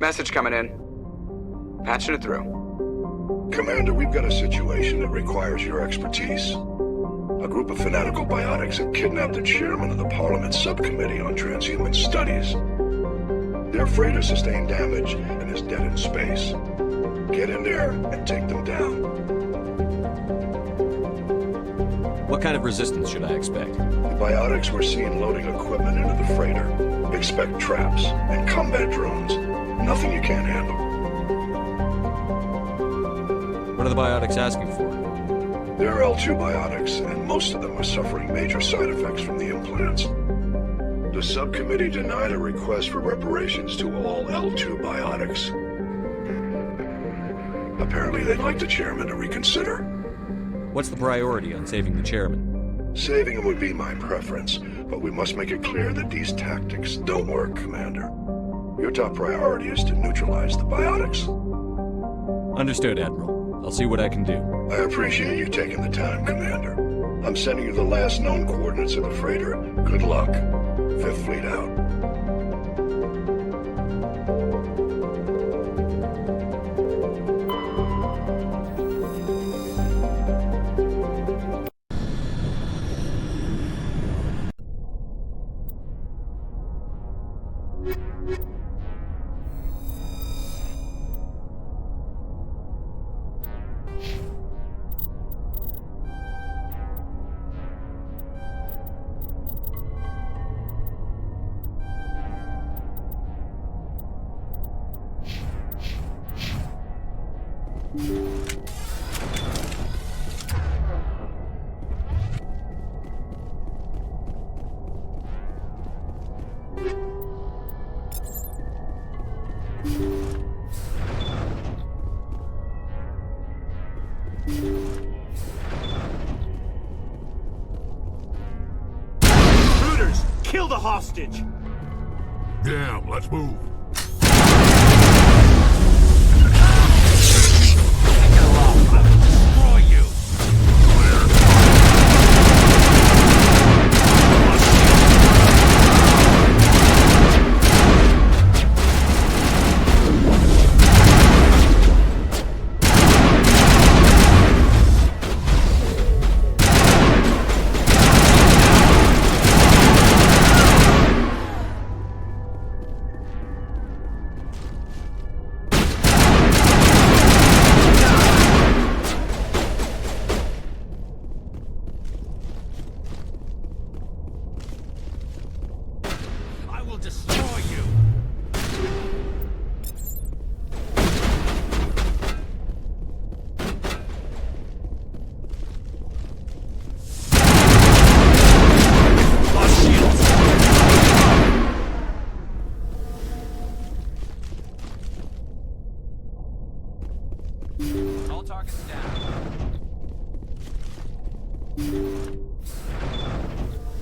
Message coming in. Patching it through. Commander, we've got a situation that requires your expertise. A group of fanatical biotics have kidnapped the chairman of the Parliament Subcommittee on Transhuman Studies. Their freighter sustained damage and is dead in space. Get in there and take them down. What kind of resistance should I expect? The biotics were seen loading equipment into the freighter. Expect traps and combat drones. Nothing you can't handle. What are the biotics asking for? They're L2 biotics, and most of them are suffering major side effects from the implants. The subcommittee denied a request for reparations to all L2 biotics. Apparently they'd like the chairman to reconsider. What's the priority on saving the chairman? Saving him would be my preference, but we must make it clear that these tactics don't work, Commander. Your top priority is to neutralize the biotics. Understood, Admiral. I'll see what I can do. I appreciate you taking the time, Commander. I'm sending you the last known coordinates of the freighter. Good luck. Fifth Fleet out. Intruders! Kill the hostage! Damn, let's move.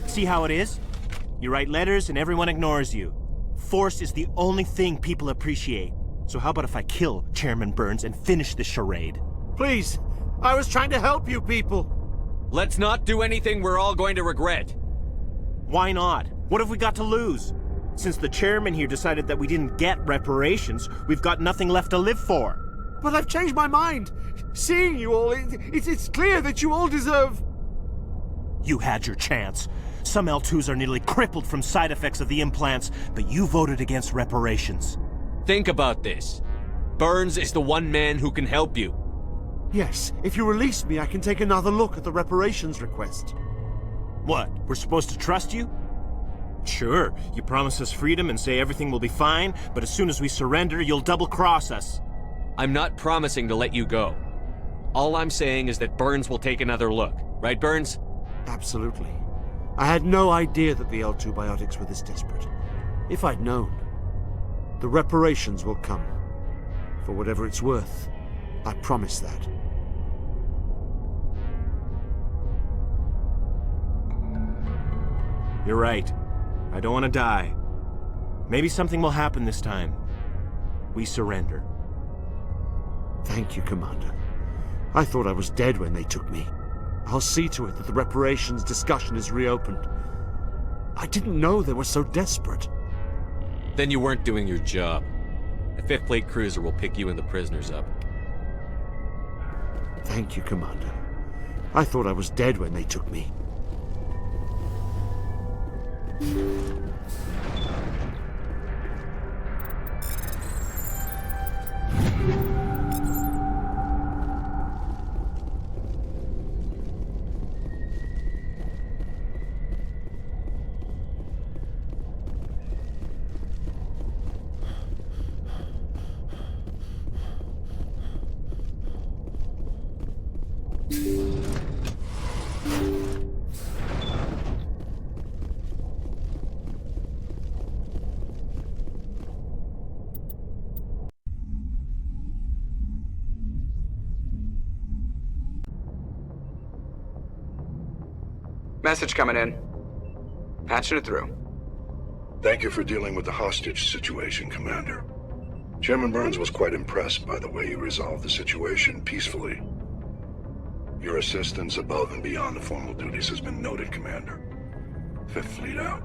See how it is? You write letters and everyone ignores you. Force is the only thing people appreciate. So how about if I kill Chairman Burns and finish this charade? Please, I was trying to help you people. Let's not do anything we're all going to regret. Why not? What have we got to lose? Since the chairman here decided that we didn't get reparations, we've got nothing left to live for. But I've changed my mind. Seeing you all, it's clear that you all deserve... You had your chance. Some L2s are nearly crippled from side effects of the implants, but you voted against reparations. Think about this. Burns is the one man who can help you. Yes, if you release me, I can take another look at the reparations request. What, we're supposed to trust you? Sure, you promise us freedom and say everything will be fine, but as soon as we surrender, you'll double-cross us. I'm not promising to let you go. All I'm saying is that Burns will take another look. Right, Burns? Absolutely. I had no idea that the L2 biotics were this desperate. If I'd known, the reparations will come. For whatever it's worth, I promise that. You're right. I don't want to die. Maybe something will happen this time. We surrender. Thank you, Commander. I thought I was dead when they took me. I'll see to it that the reparations discussion is reopened. I didn't know they were so desperate. Then you weren't doing your job. The 5th Fleet cruiser will pick you and the prisoners up. Thank you, Commander. I thought I was dead when they took me. Message coming in. Patching it through. Thank you for dealing with the hostage situation, Commander. Chairman Burns was quite impressed by the way you resolved the situation peacefully. Your assistance above and beyond the formal duties has been noted, Commander. 5th Fleet out.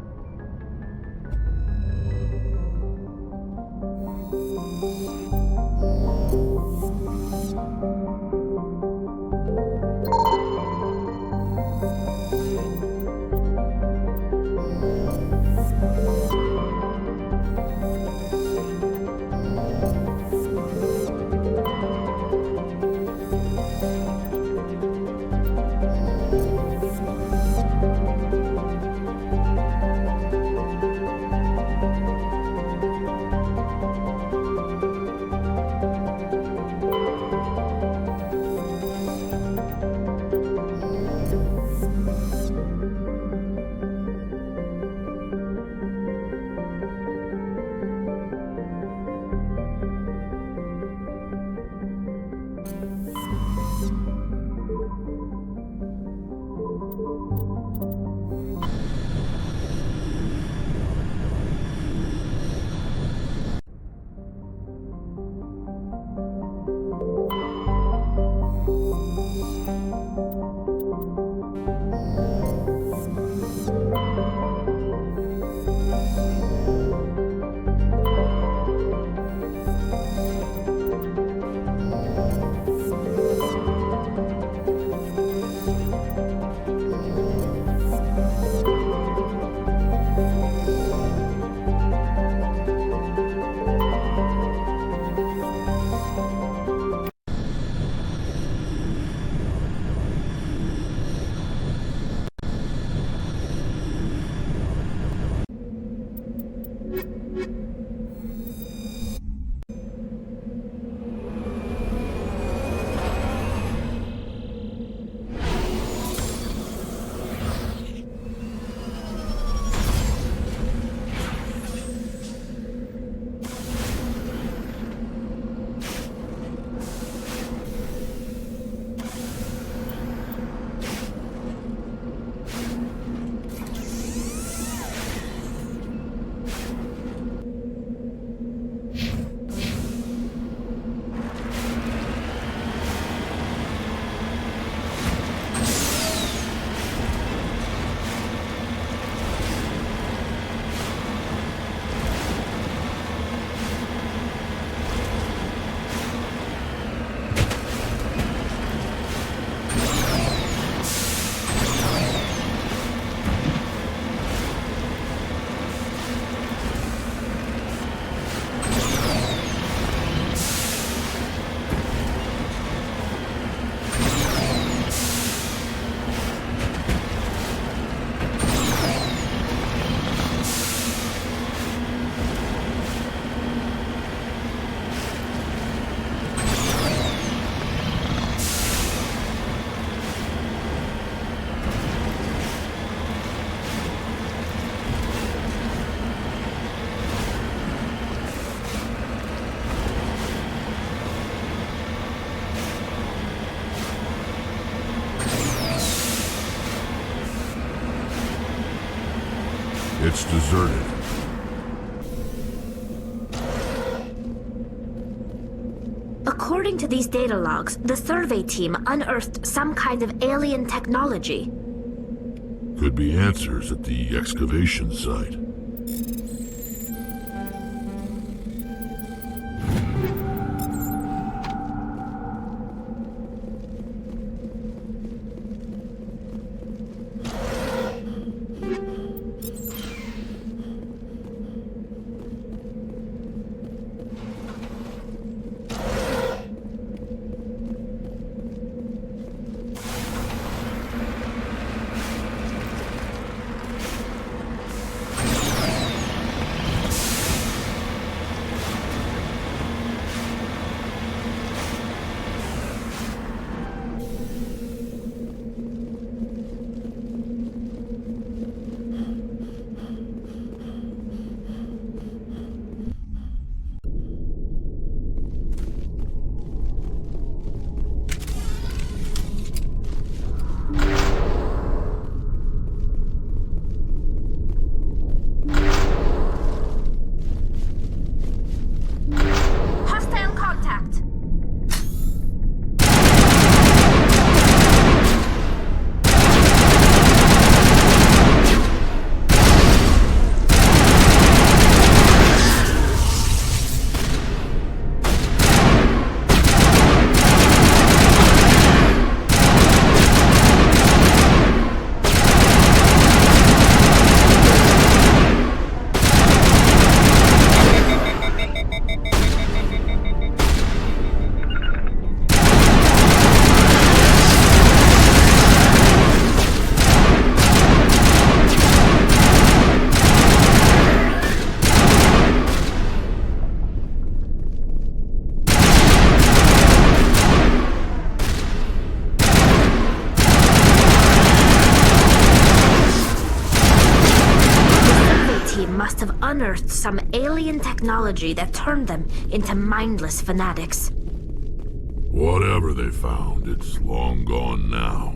It's deserted. According to these data logs, the survey team unearthed some kind of alien technology. Could be answers at the excavation site. Hostile contact! Must have unearthed some alien technology that turned them into mindless fanatics. Whatever they found, it's long gone now.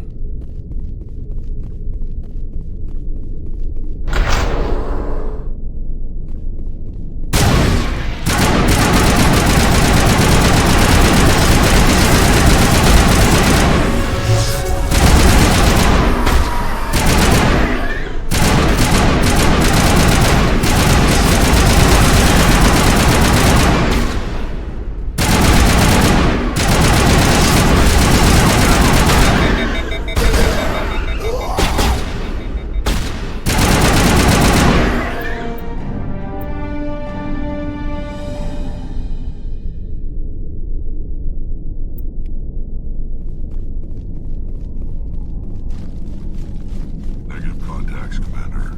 Negative contacts, Commander.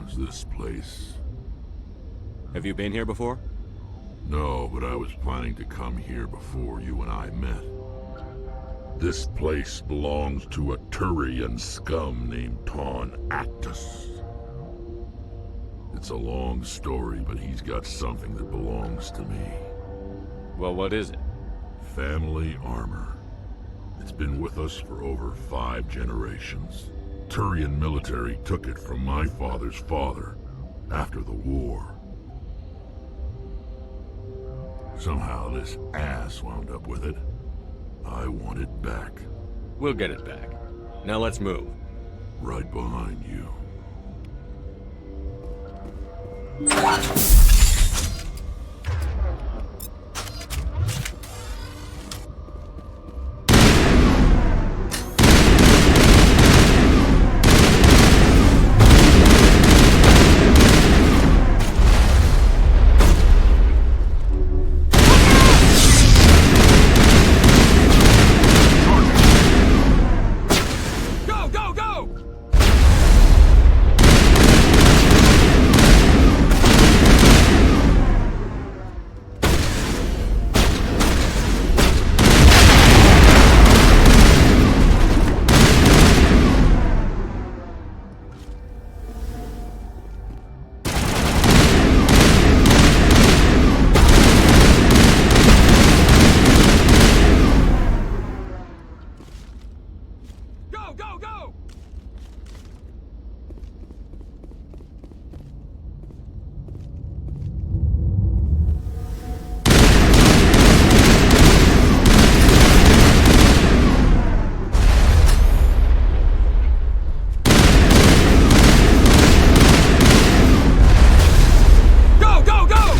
runs this place. Have you been here before? No, but I was planning to come here before you and I met. This place belongs to a Turian scum named Ton Actus. It's a long story, but he's got something that belongs to me. Well, what is it? Family armor. It's been with us for over 5 generations. Turian military took it from my father's father after the war. Somehow this ass wound up with it. I want it back. We'll get it back. Now let's move. Right behind you. Go, go, go! Go, go, go! Go, go, go!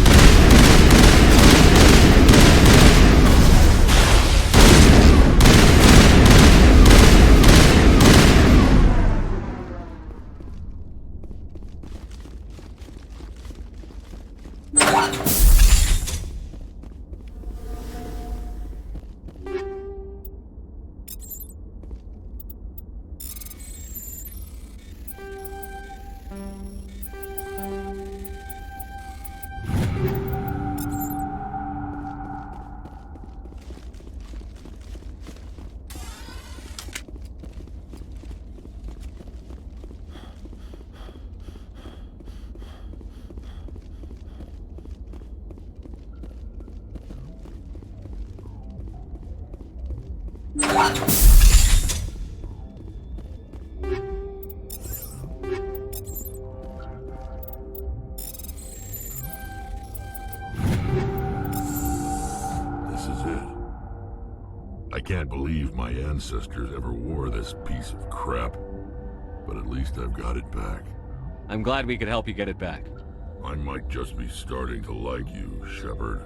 This is it. I can't believe my ancestors ever wore this piece of crap, but at least I've got it back. I'm glad we could help you get it back. I might just be starting to like you, Shepard.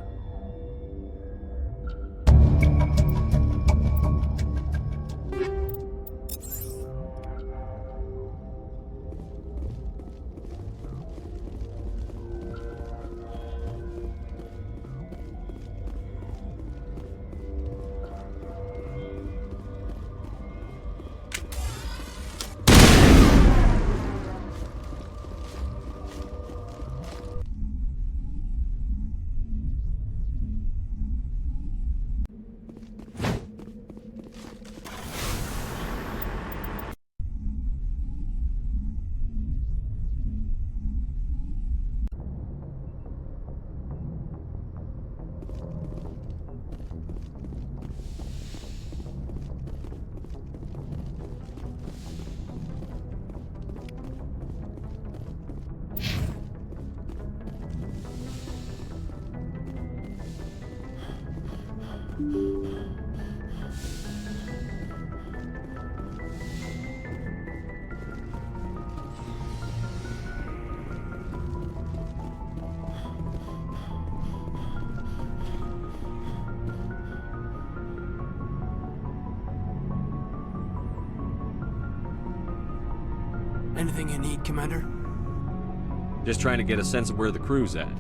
Anything you need, Commander? Just trying to get a sense of where the crew's at.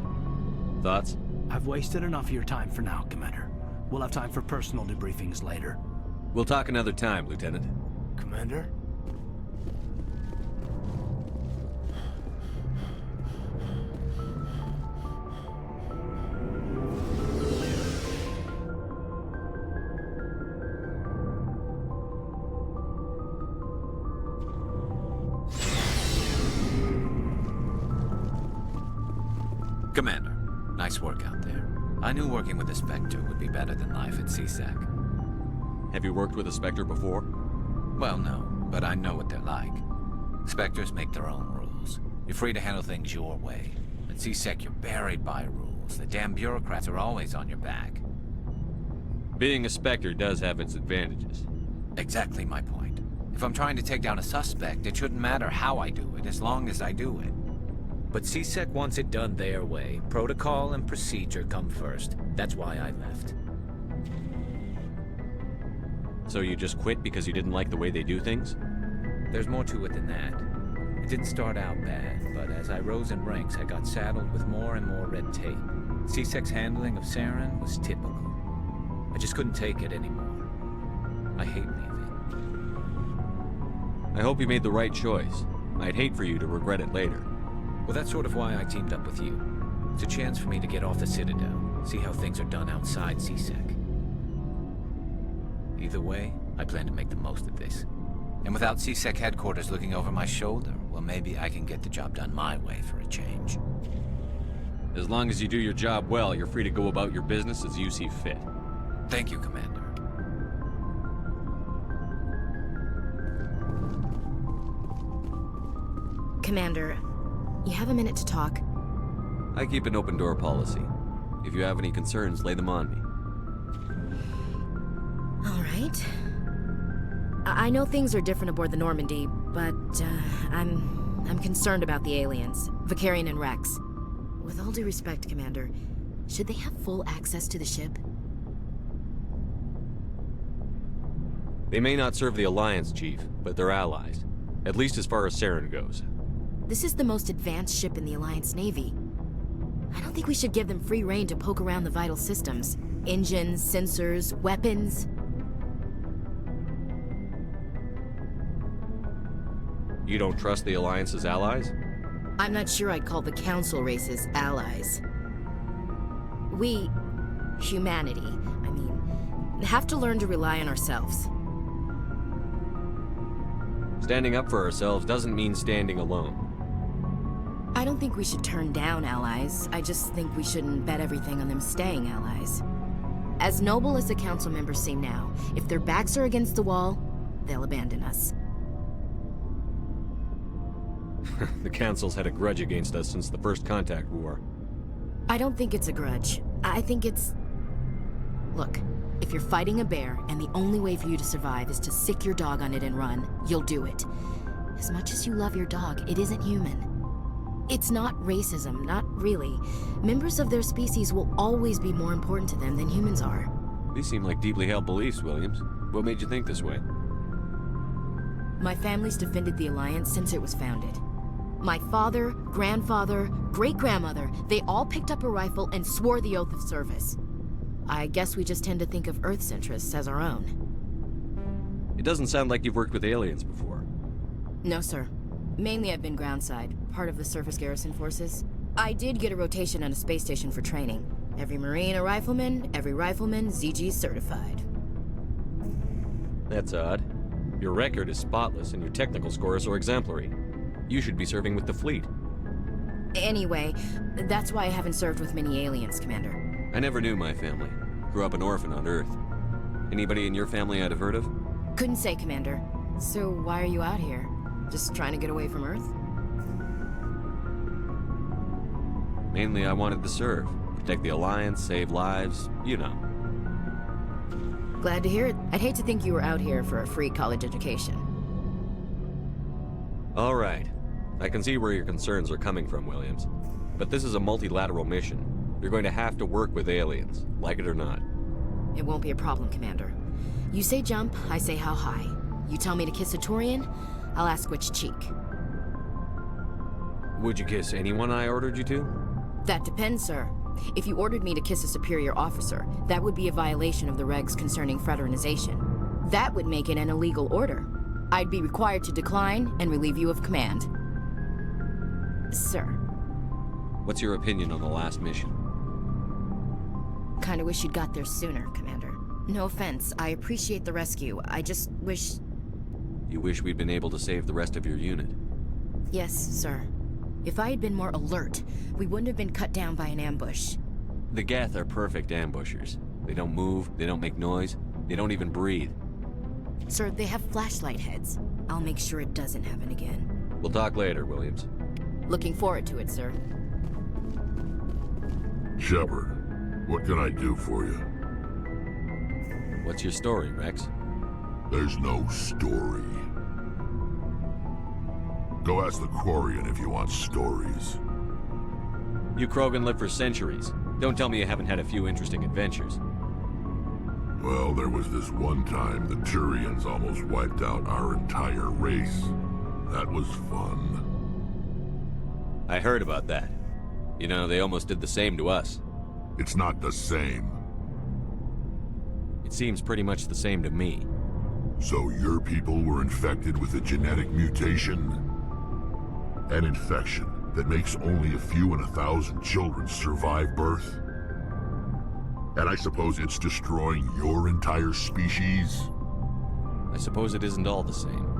Thoughts? I've wasted enough of your time for now, Commander. We'll have time for personal debriefings later. We'll talk another time, Lieutenant. Commander? Nice work out there. I knew working with the Spectre would be better than life at CSEC. Have you worked with a Spectre before? Well, no, but I know what they're like. Spectres make their own rules. You're free to handle things your way. At CSEC, you're buried by rules. The damn bureaucrats are always on your back. Being a Spectre does have its advantages. Exactly my point. If I'm trying to take down a suspect, it shouldn't matter how I do it, as long as I do it. But CSEC wants it done their way. Protocol and procedure come first. That's why I left. So you just quit because you didn't like the way they do things? There's more to it than that. It didn't start out bad, but as I rose in ranks, I got saddled with more and more red tape. CSEC's handling of Saren was typical. I just couldn't take it anymore. I hate leaving. I hope you made the right choice. I'd hate for you to regret it later. Well, that's sort of why I teamed up with you. It's a chance for me to get off the Citadel, see how things are done outside CSEC. Either way, I plan to make the most of this. And without CSEC headquarters looking over my shoulder, well, maybe I can get the job done my way for a change. As long as you do your job well, you're free to go about your business as you see fit. Thank you, Commander. Commander, you have a minute to talk? I keep an open door policy. If you have any concerns, lay them on me. All right. I know things are different aboard the Normandy, but I'm concerned about the aliens, Vicarian and Wrex. With all due respect, Commander, should they have full access to the ship? They may not serve the Alliance, Chief, but they're allies. At least as far as Saren goes. This is the most advanced ship in the Alliance Navy. I don't think we should give them free rein to poke around the vital systems. Engines, sensors, weapons. You don't trust the Alliance's allies? I'm not sure I'd call the Council races allies. We, humanity, I mean, have to learn to rely on ourselves. Standing up for ourselves doesn't mean standing alone. I don't think we should turn down allies. I just think we shouldn't bet everything on them staying allies. As noble as the Council members seem now, if their backs are against the wall, they'll abandon us. The Council's had a grudge against us since the First Contact War. I don't think it's a grudge. I think it's... Look, if you're fighting a bear and the only way for you to survive is to sick your dog on it and run, you'll do it. As much as you love your dog, it isn't human. It's not racism, not really. Members of their species will always be more important to them than humans are. These seem like deeply held beliefs, Williams. What made you think this way? My family's defended the Alliance since it was founded. My father, grandfather, great-grandmother, they all picked up a rifle and swore the oath of service. I guess we just tend to think of Earth's interests as our own. It doesn't sound like you've worked with aliens before. No, sir. Mainly I've been groundside, part of the surface garrison forces. I did get a rotation on a space station for training. Every Marine a rifleman, every rifleman ZG certified. That's odd. Your record is spotless and your technical scores are exemplary. You should be serving with the fleet. Anyway, that's why I haven't served with many aliens, Commander. I never knew my family. Grew up an orphan on Earth. Anybody in your family I'd have heard of? Couldn't say, Commander. So why are you out here? Just trying to get away from Earth? Mainly I wanted to serve. Protect the Alliance, save lives, you know. Glad to hear it. I'd hate to think you were out here for a free college education. All right. I can see where your concerns are coming from, Williams. But this is a multilateral mission. You're going to have to work with aliens, like it or not. It won't be a problem, Commander. You say jump, I say how high. You tell me to kiss a Turian, I'll ask which cheek. Would you kiss anyone I ordered you to? That depends, sir. If you ordered me to kiss a superior officer, that would be a violation of the regs concerning fraternization. That would make it an illegal order. I'd be required to decline and relieve you of command. Sir. What's your opinion on the last mission? Kinda wish you'd got there sooner, Commander. No offense, I appreciate the rescue. I just wish... You wish we'd been able to save the rest of your unit? Yes, sir. If I had been more alert, we wouldn't have been cut down by an ambush. The Geth are perfect ambushers. They don't move, they don't make noise, they don't even breathe. Sir, they have flashlight heads. I'll make sure it doesn't happen again. We'll talk later, Williams. Looking forward to it, sir. Shepard, what can I do for you? What's your story, Wrex? There's no story. Go ask the Quarian if you want stories. You Krogan lived for centuries. Don't tell me you haven't had a few interesting adventures. Well, there was this one time the Turians almost wiped out our entire race. That was fun. I heard about that. You know, they almost did the same to us. It's not the same. It seems pretty much the same to me. So your people were infected with a genetic mutation? An infection that makes only a few in 1,000 children survive birth? And I suppose it's destroying your entire species? I suppose it isn't all the same.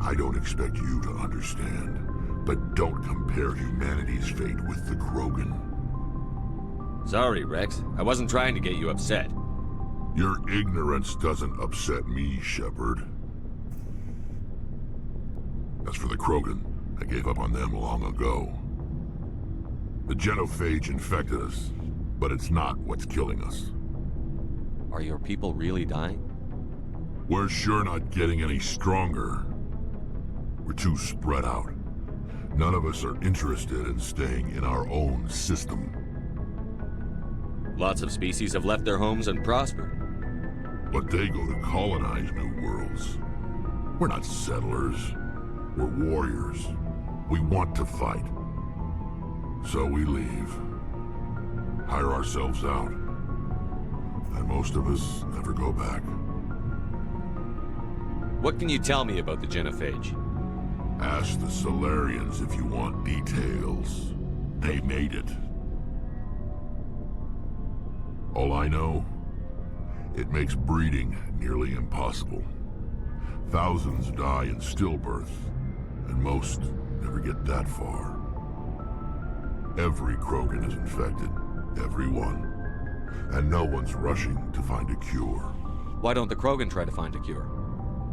I don't expect you to understand, but don't compare humanity's fate with the Krogan. Sorry, Wrex. I wasn't trying to get you upset. Your ignorance doesn't upset me, Shepard. As for the Krogan, I gave up on them long ago. The genophage infected us, but it's not what's killing us. Are your people really dying? We're sure not getting any stronger. We're too spread out. None of us are interested in staying in our own system. Lots of species have left their homes and prospered. But they go to colonize new worlds. We're not settlers. We're warriors. We want to fight. So we leave. Hire ourselves out. And most of us never go back. What can you tell me about the genophage? Ask the Solarians if you want details. They made it. All I know, it makes breeding nearly impossible. Thousands die in stillbirth, and most never get that far. Every Krogan is infected, every one. And no one's rushing to find a cure. Why don't the Krogan try to find a cure?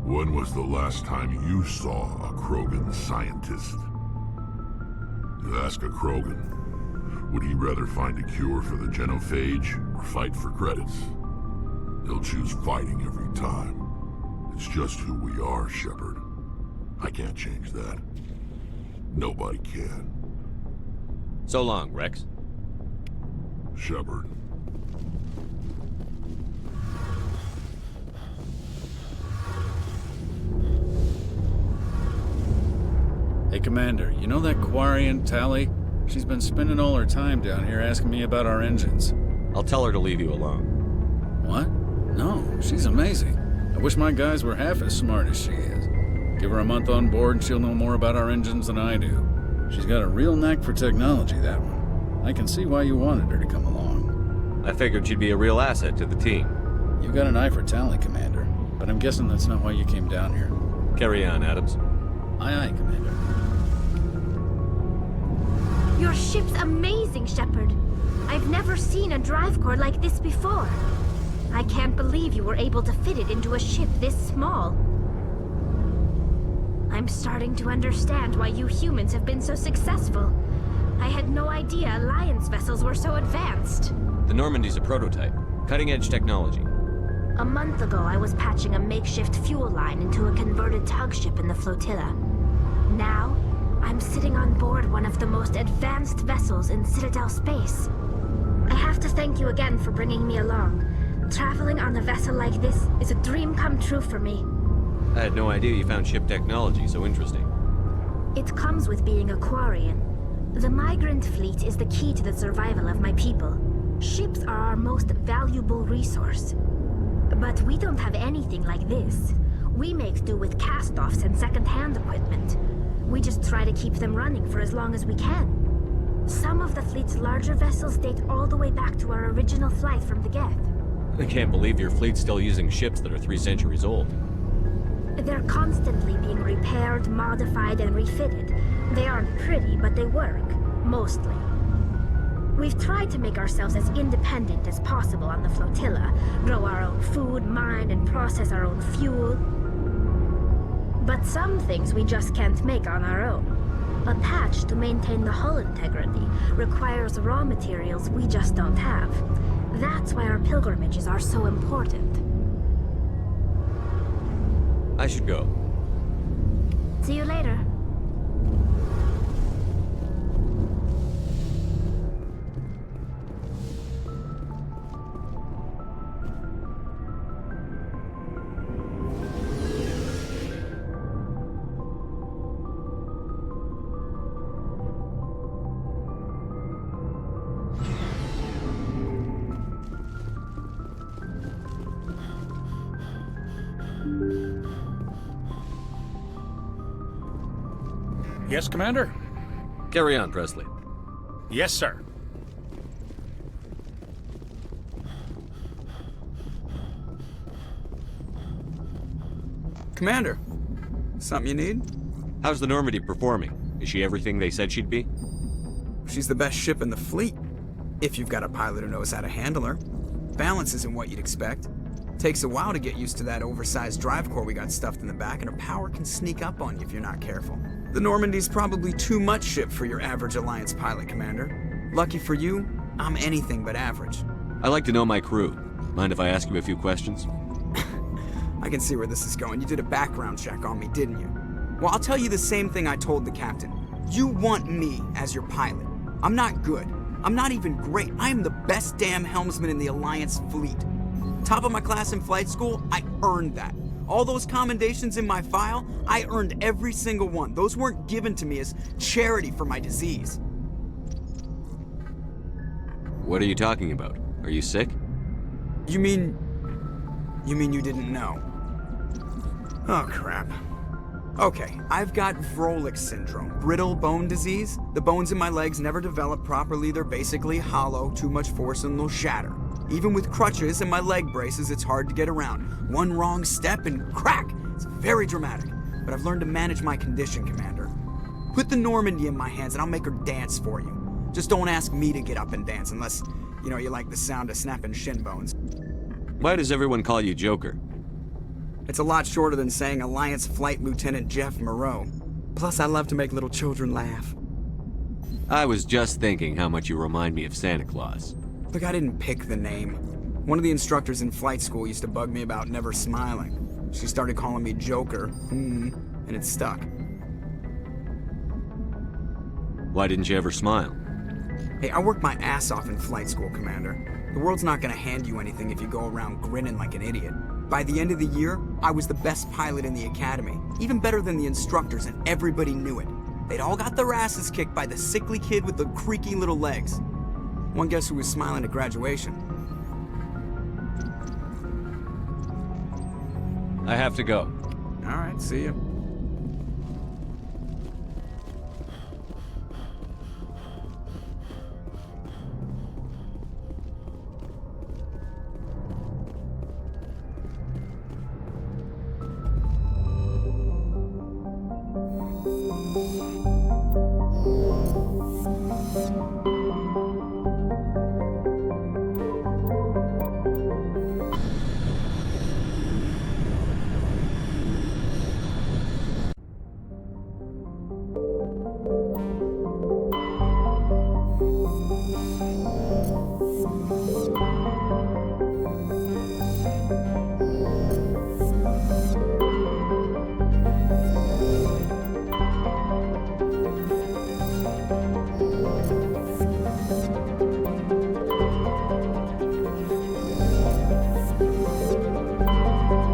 When was the last time you saw a Krogan scientist? You ask a Krogan, would he rather find a cure for the genophage or fight for credits? He'll choose fighting every time. It's just who we are, Shepard. I can't change that. Nobody can. So long, Wrex. Shepard. Hey, Commander, you know that Quarian, Tally? She's been spending all her time down here asking me about our engines. I'll tell her to leave you alone. What? No, she's amazing. I wish my guys were half as smart as she is. Give her a month on board and she'll know more about our engines than I do. She's got a real knack for technology, that one. I can see why you wanted her to come along. I figured she'd be a real asset to the team. You got an eye for Tally, Commander, but I'm guessing that's not why you came down here. Carry on, Adams. Aye, aye, Commander. Your ship's amazing, Shepard. I've never seen a drive core like this before. I can't believe you were able to fit it into a ship this small. I'm starting to understand why you humans have been so successful. I had no idea Alliance vessels were so advanced. The Normandy's a prototype. Cutting-edge technology. A month ago, I was patching a makeshift fuel line into a converted tug ship in the flotilla. Now, I'm sitting on board one of the most advanced vessels in Citadel space. I have to thank you again for bringing me along. Traveling on a vessel like this is a dream come true for me. I had no idea you found ship technology so interesting. It comes with being a Quarian. The migrant fleet is the key to the survival of my people. Ships are our most valuable resource. But we don't have anything like this. We make do with cast-offs and second-hand equipment. We just try to keep them running for as long as we can. Some of the fleet's larger vessels date all the way back to our original flight from the Geth. I can't believe your fleet's still using ships that are 3 centuries old. They're constantly being repaired, modified, and refitted. They aren't pretty, but they work. Mostly. We've tried to make ourselves as independent as possible on the flotilla, grow our own food, mine, and process our own fuel. But some things we just can't make on our own. A patch to maintain the hull integrity requires raw materials we just don't have. That's why our pilgrimages are so important. I should go. See you later. Yes, Commander? Carry on, Presley. Yes, sir. Commander, something you need? How's the Normandy performing? Is she everything they said she'd be? She's the best ship in the fleet, if you've got a pilot who knows how to handle her. Balance isn't what you'd expect. Takes a while to get used to that oversized drive core we got stuffed in the back, and her power can sneak up on you if you're not careful. The Normandy's probably too much ship for your average Alliance pilot, Commander. Lucky for you, I'm anything but average. I like to know my crew. Mind if I ask you a few questions? I can see where this is going. You did a background check on me, didn't you? Well, I'll tell you the same thing I told the captain. You want me as your pilot. I'm not good. I'm not even great. I am the best damn helmsman in the Alliance fleet. Top of my class in flight school, I earned that. All those commendations in my file, I earned every single one. Those weren't given to me as charity for my disease. What are you talking about? Are you sick? You mean you didn't know? Oh, crap. Okay, I've got Wrex syndrome, brittle bone disease. The bones in my legs never develop properly. They're basically hollow, too much force and they'll shatter. Even with crutches and my leg braces, it's hard to get around. One wrong step and crack! It's very dramatic. But I've learned to manage my condition, Commander. Put the Normandy in my hands and I'll make her dance for you. Just don't ask me to get up and dance unless, you like the sound of snapping shin bones. Why does everyone call you Joker? It's a lot shorter than saying Alliance Flight Lieutenant Jeff Moreau. Plus, I love to make little children laugh. I was just thinking how much you remind me of Santa Claus. Look, I didn't pick the name. One of the instructors in flight school used to bug me about never smiling. She started calling me Joker, and it stuck. Why didn't you ever smile? Hey, I worked my ass off in flight school, Commander. The world's not gonna hand you anything if you go around grinning like an idiot. By the end of the year, I was the best pilot in the academy, even better than the instructors, and everybody knew it. They'd all got their asses kicked by the sickly kid with the creaky little legs. One guess who was smiling at graduation? I have to go. All right, see you.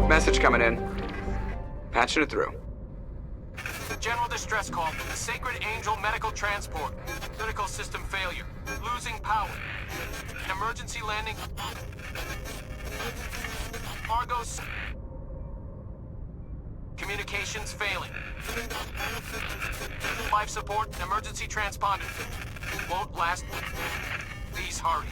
Message coming in. Patching it through. General distress call from the Sacred Angel Medical Transport. Critical system failure. Losing power. An emergency landing. Argos. Communications failing. Life support and emergency transponder. Won't last. Please hurry.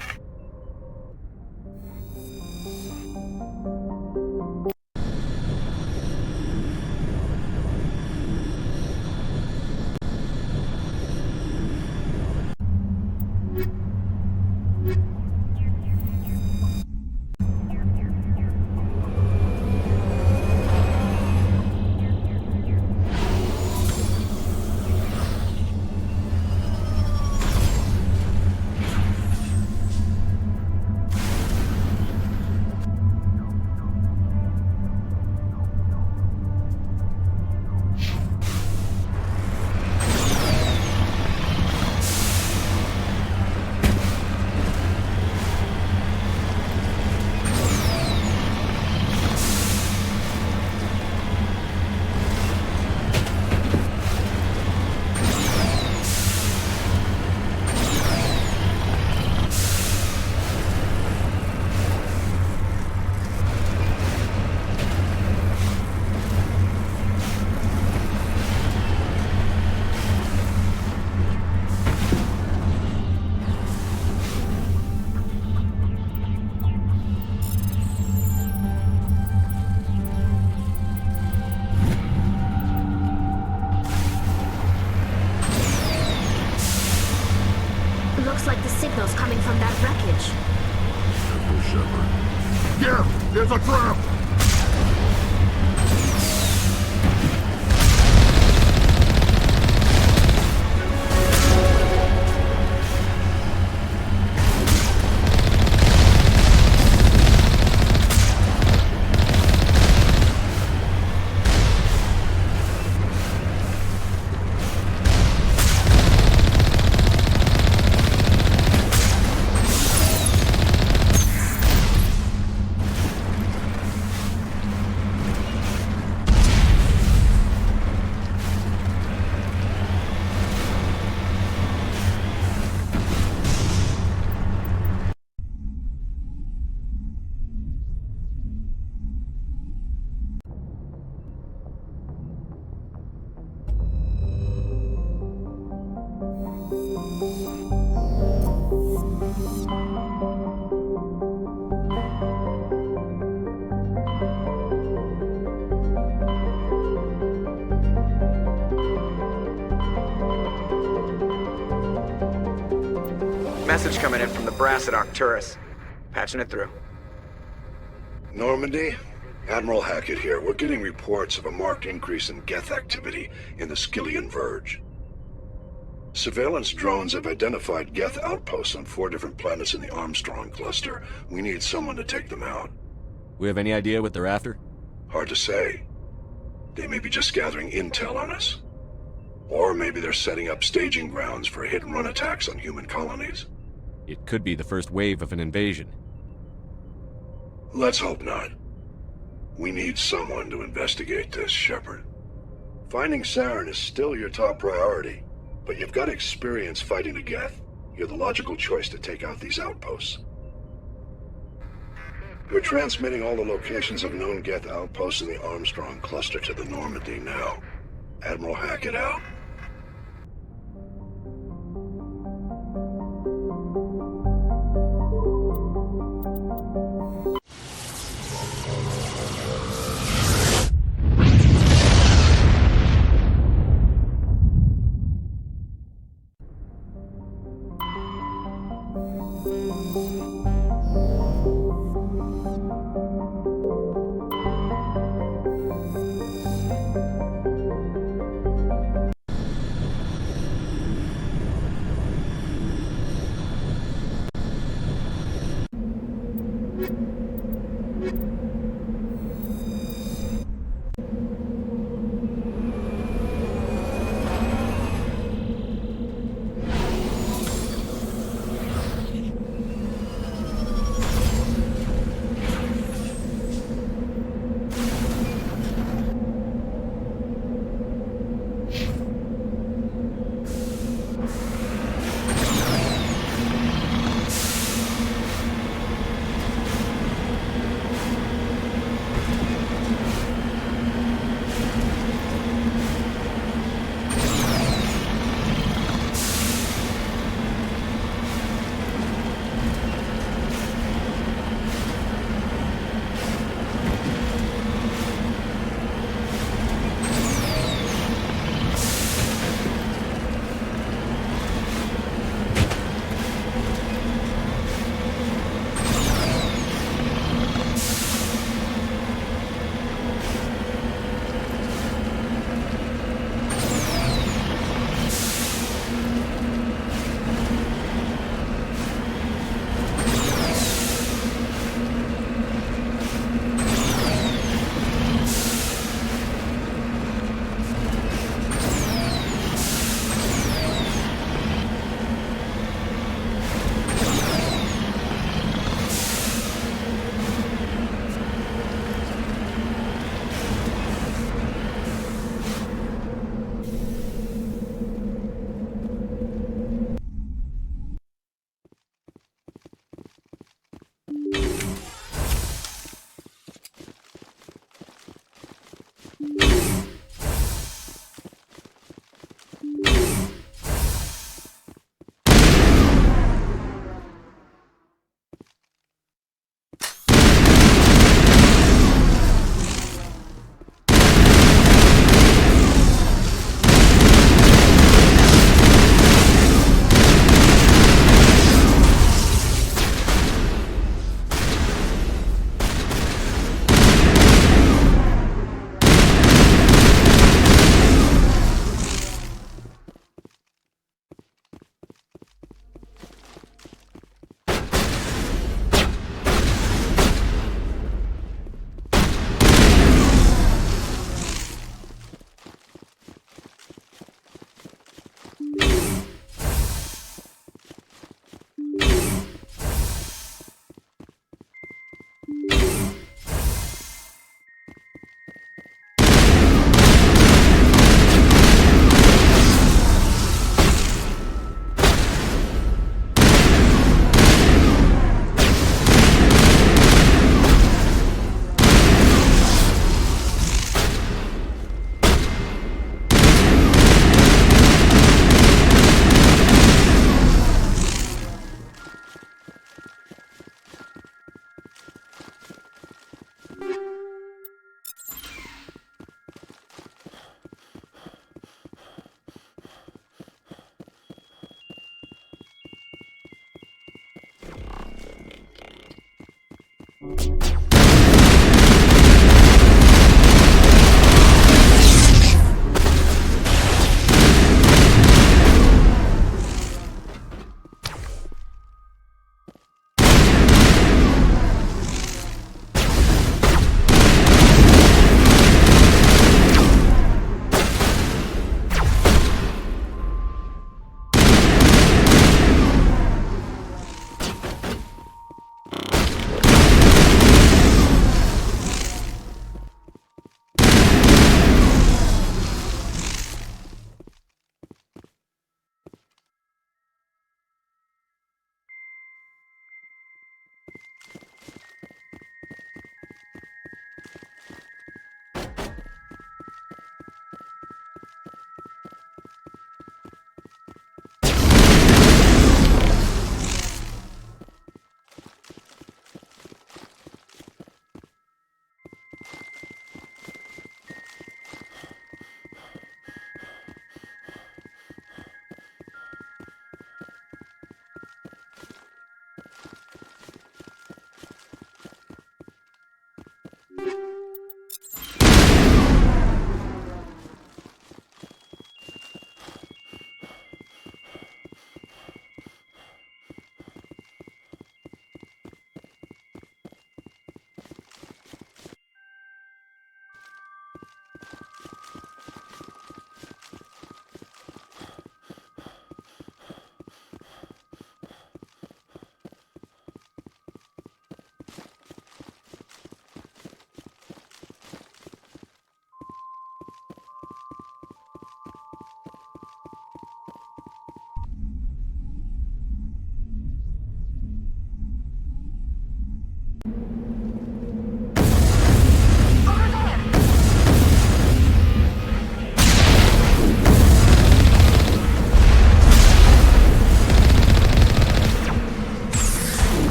here! There's a trap! Message coming in from the brass at Arcturus. Patching it through. Normandy? Admiral Hackett here. We're getting reports of a marked increase in Geth activity in the Skyllian Verge. Surveillance drones have identified Geth outposts on 4 different planets in the Armstrong cluster. We need someone to take them out. We have any idea what they're after? Hard to say. They may be just gathering intel on us. Or maybe they're setting up staging grounds for hit-and-run attacks on human colonies. It could be the first wave of an invasion. Let's hope not. We need someone to investigate this, Shepard. Finding Saren is still your top priority, but you've got experience fighting the Geth. You're the logical choice to take out these outposts. We're transmitting all the locations of known Geth outposts in the Armstrong cluster to the Normandy now. Admiral Hackett out.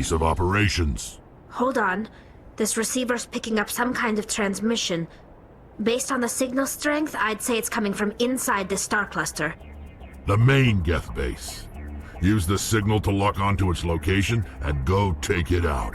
base of operations. Hold on. This receiver's picking up some kind of transmission. Based on the signal strength, I'd say it's coming from inside this star cluster. The main Geth base. Use the signal to lock onto its location and go take it out.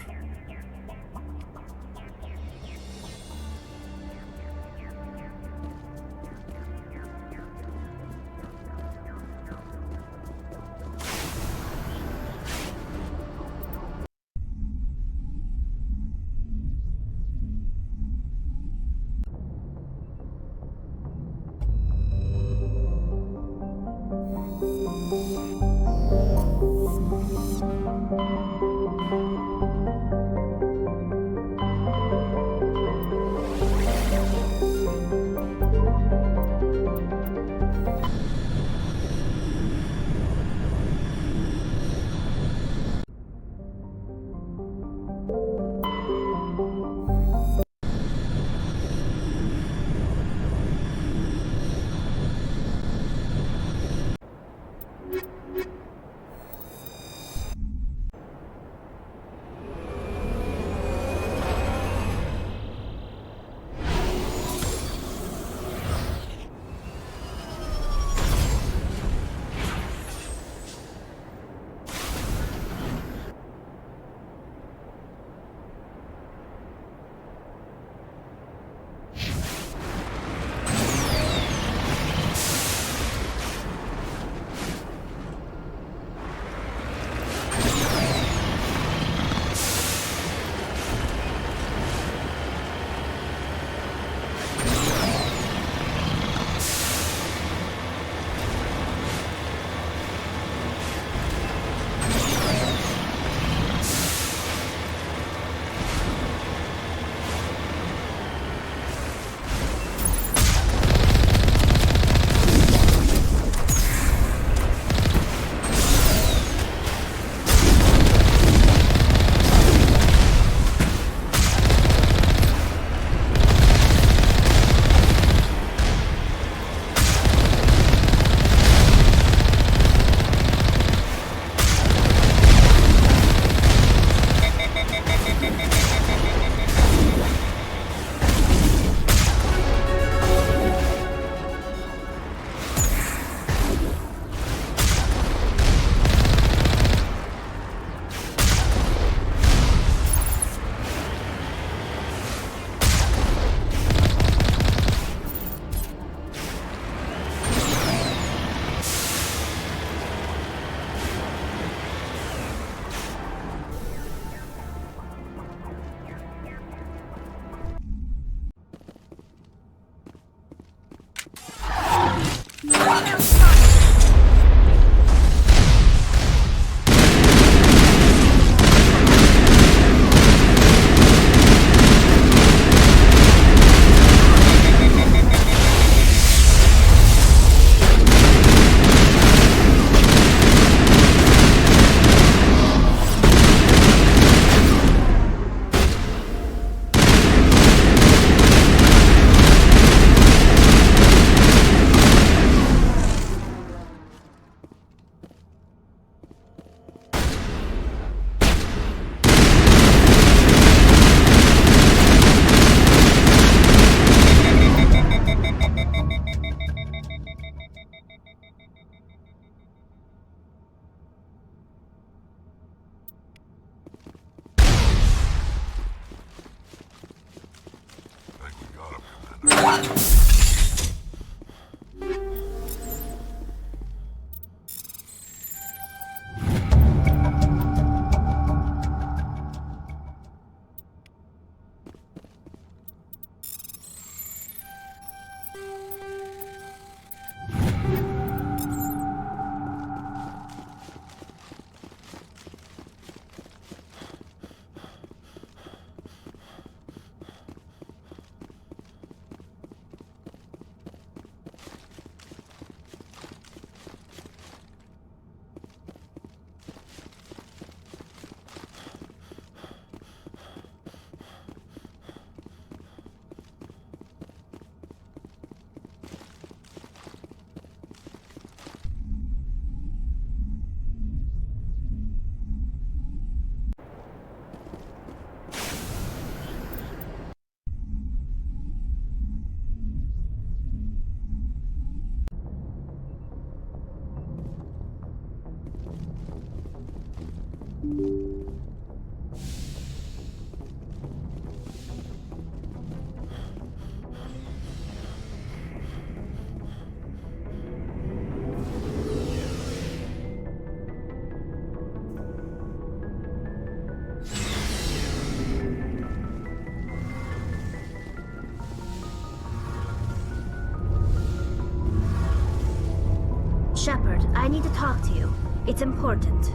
Shepard, I need to talk to you. It's important.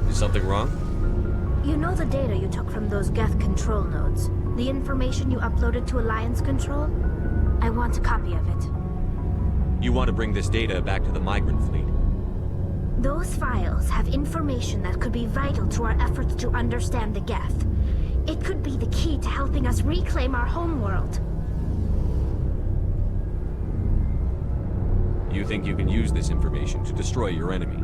Is something wrong? You know the data you took from those Geth control nodes? The information you uploaded to Alliance Control? I want a copy of it. You want to bring this data back to the migrant fleet? Those files have information that could be vital to our efforts to understand the Geth. It could be the key to helping us reclaim our homeworld. You think you can use this information to destroy your enemy?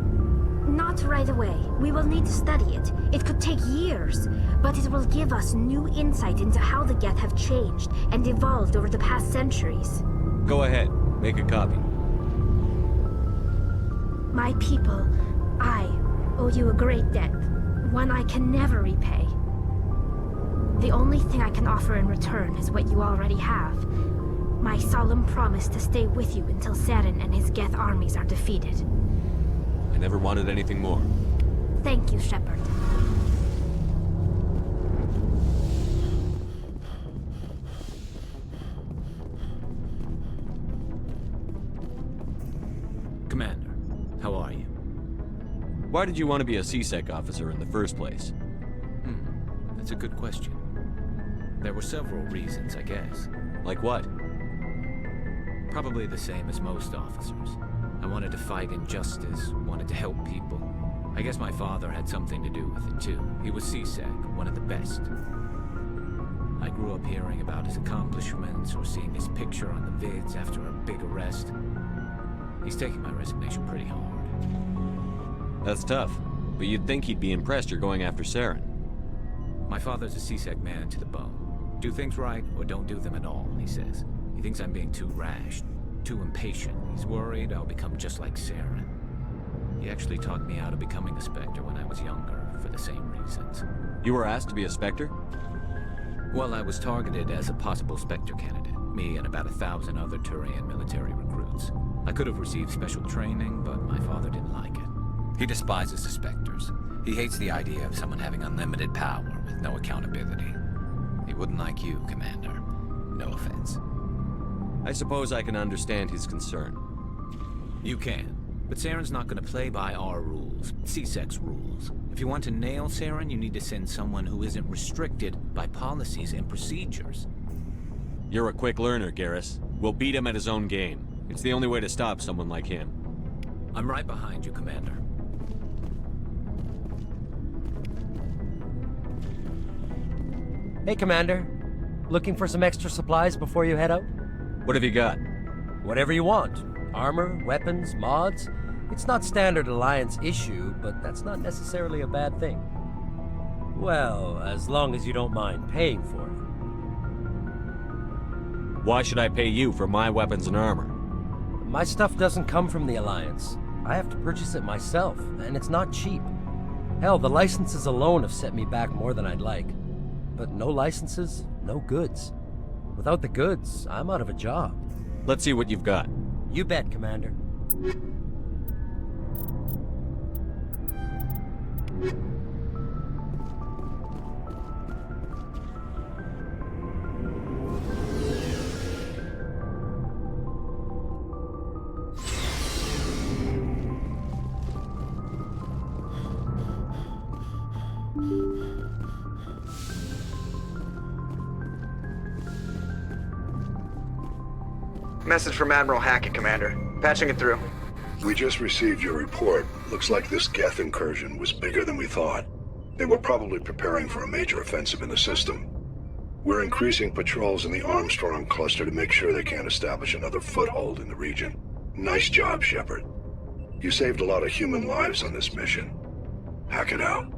Not right away. We will need to study it. It could take years, but it will give us new insight into how the Geth have changed and evolved over the past centuries. Go ahead. Make a copy. My people, I owe you a great debt. One I can never repay. The only thing I can offer in return is what you already have. My solemn promise to stay with you until Saren and his Geth armies are defeated. I never wanted anything more. Thank you, Shepard. Commander, how are you? Why did you want to be a CSEC officer in the first place? That's a good question. There were several reasons, I guess. Like what? Probably the same as most officers. I wanted to fight injustice, wanted to help people. I guess my father had something to do with it too. He was CSEC, one of the best. I grew up hearing about his accomplishments or seeing his picture on the vids after a big arrest. He's taking my resignation pretty hard. That's tough, but you'd think he'd be impressed you're going after Saren. My father's a CSEC man to the bone. Do things right or don't do them at all, he says. He thinks I'm being too rash, too impatient. He's worried I'll become just like Saren. He actually talked me out of becoming a Spectre when I was younger, for the same reasons. You were asked to be a Spectre? Well, I was targeted as a possible Spectre candidate. Me and about 1,000 other Turian military recruits. I could have received special training, but my father didn't like it. He despises the Spectres. He hates the idea of someone having unlimited power with no accountability. He wouldn't like you, Commander. No offense. I suppose I can understand his concern. You can. But Saren's not going to play by our rules, C-Sec's rules. If you want to nail Saren, you need to send someone who isn't restricted by policies and procedures. You're a quick learner, Garrus. We'll beat him at his own game. It's the only way to stop someone like him. I'm right behind you, Commander. Hey, Commander. Looking for some extra supplies before you head out? What have you got? Whatever you want. Armor, weapons, mods. It's not standard Alliance issue, but that's not necessarily a bad thing. Well, as long as you don't mind paying for it. Why should I pay you for my weapons and armor? My stuff doesn't come from the Alliance. I have to purchase it myself, and it's not cheap. Hell, the licenses alone have set me back more than I'd like. But no licenses, no goods. Without the goods, I'm out of a job. Let's see what you've got. You bet, Commander. Message from Admiral Hackett, Commander. Patching it through. We just received your report. Looks like this Geth incursion was bigger than we thought. They were probably preparing for a major offensive in the system. We're increasing patrols in the Armstrong cluster to make sure they can't establish another foothold in the region. Nice job, Shepard. You saved a lot of human lives on this mission. Hackett out.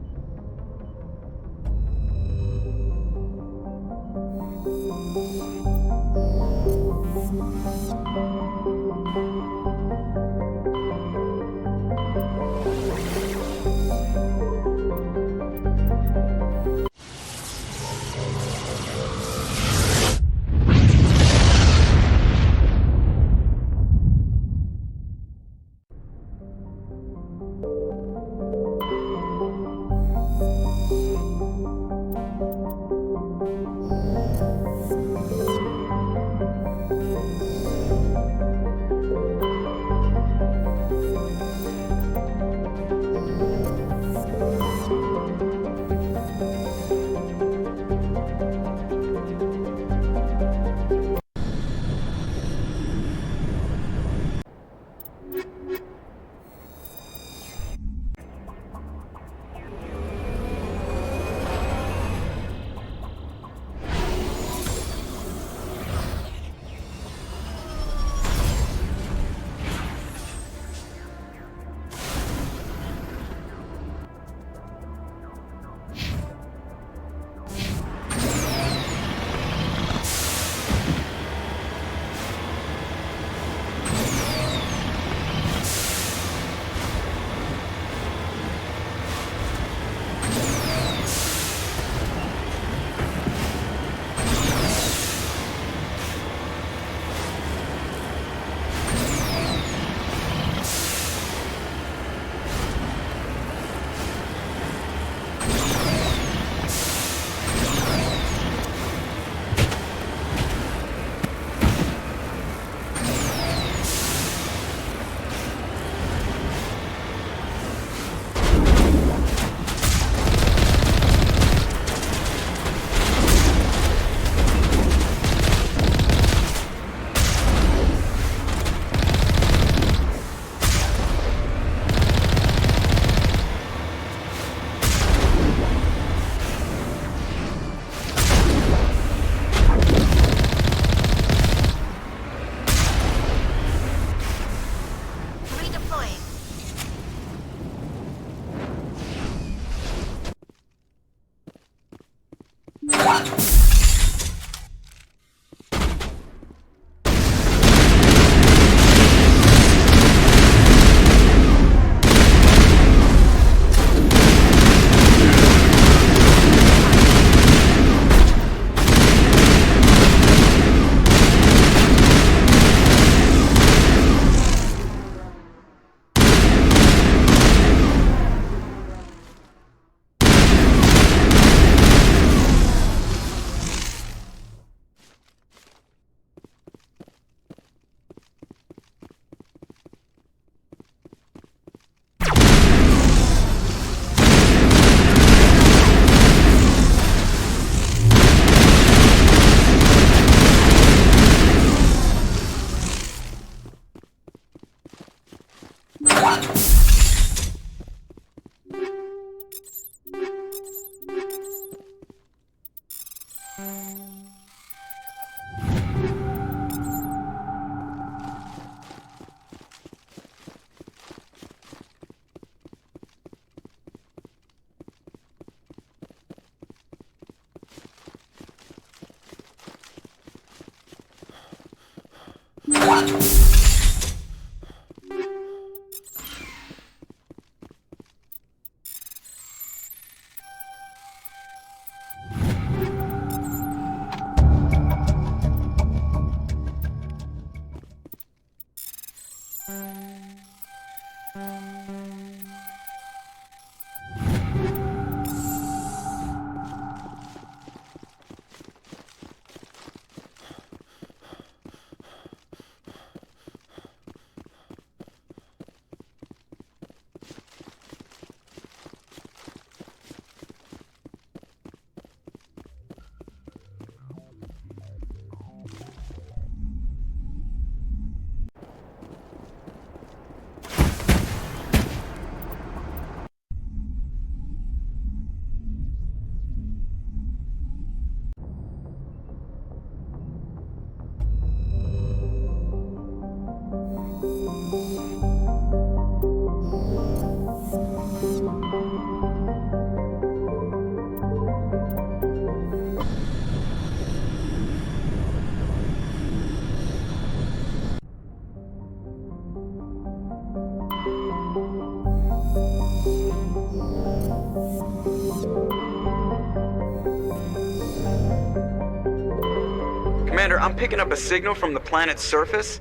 Commander, I'm picking up a signal from the planet's surface.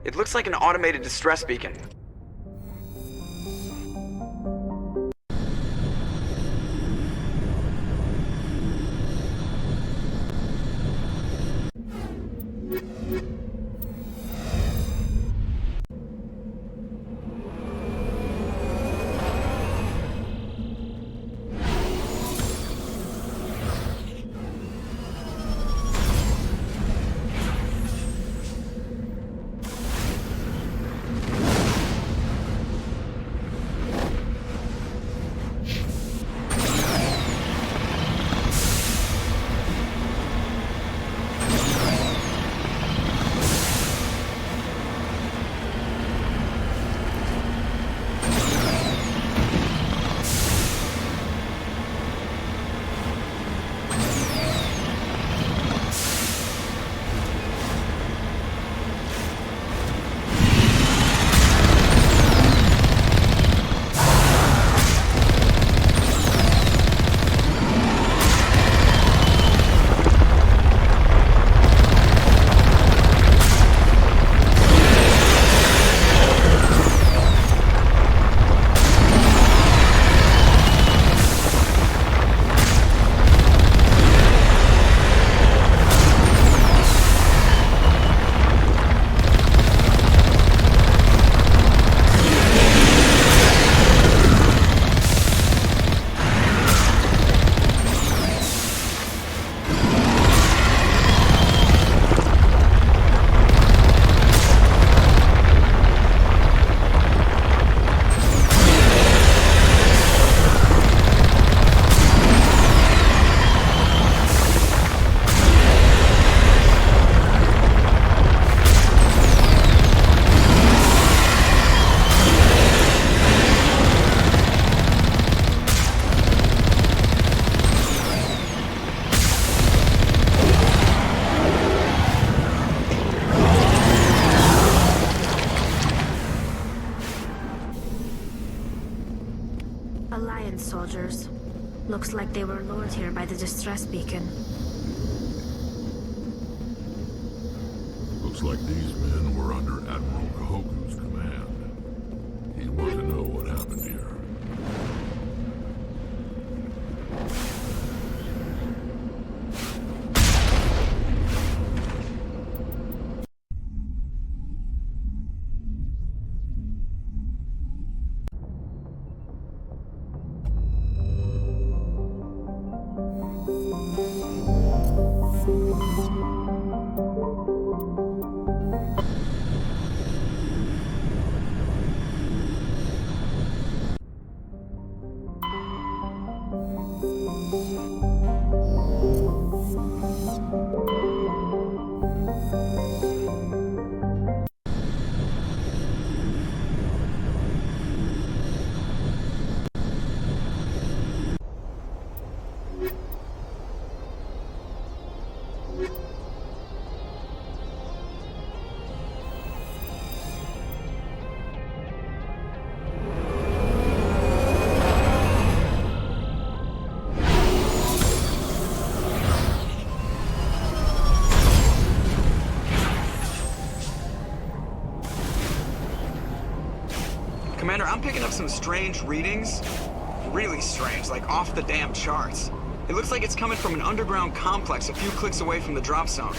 It looks like an automated distress beacon. Alliance soldiers. Looks like they were lured here by the distress beacon. Looks like these men were under Admiral Kahoku's command. He'd want to know what happened here. Commander, I'm picking up some strange readings. Really strange, like off the damn charts. It looks like it's coming from an underground complex a few clicks away from the drop zone.